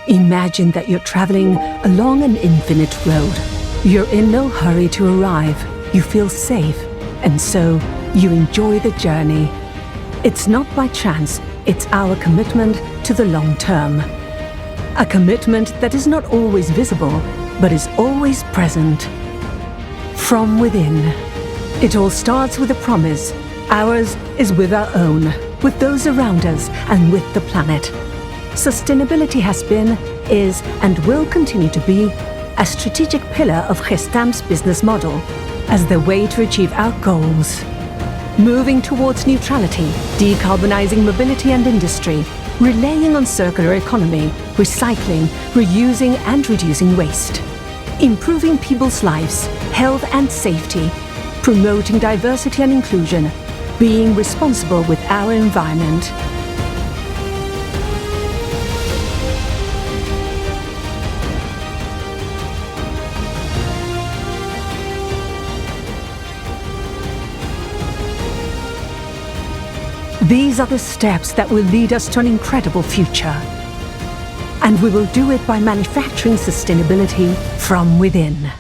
Imagine that you're traveling along an infinite road. You're in no hurry to arrive. You feel safe, and so you enjoy the journey. It's not by chance, it's our commitment to the long term. A commitment that is not always visible, but is always present. From within. It all starts with a promise. Ours is with our own, with those around us, and with the planet. Sustainability has been, is, and will continue to be a strategic pillar of Gestamp's business model as the way to achieve our goals. Moving towards neutrality, decarbonizing mobility and industry, relying on circular economy, recycling, reusing and reducing waste. Improving people's lives, health and safety, promoting diversity and inclusion, being responsible with our environment. These are the steps that will lead us to an incredible future. And we will do it by manufacturing sustainability from within.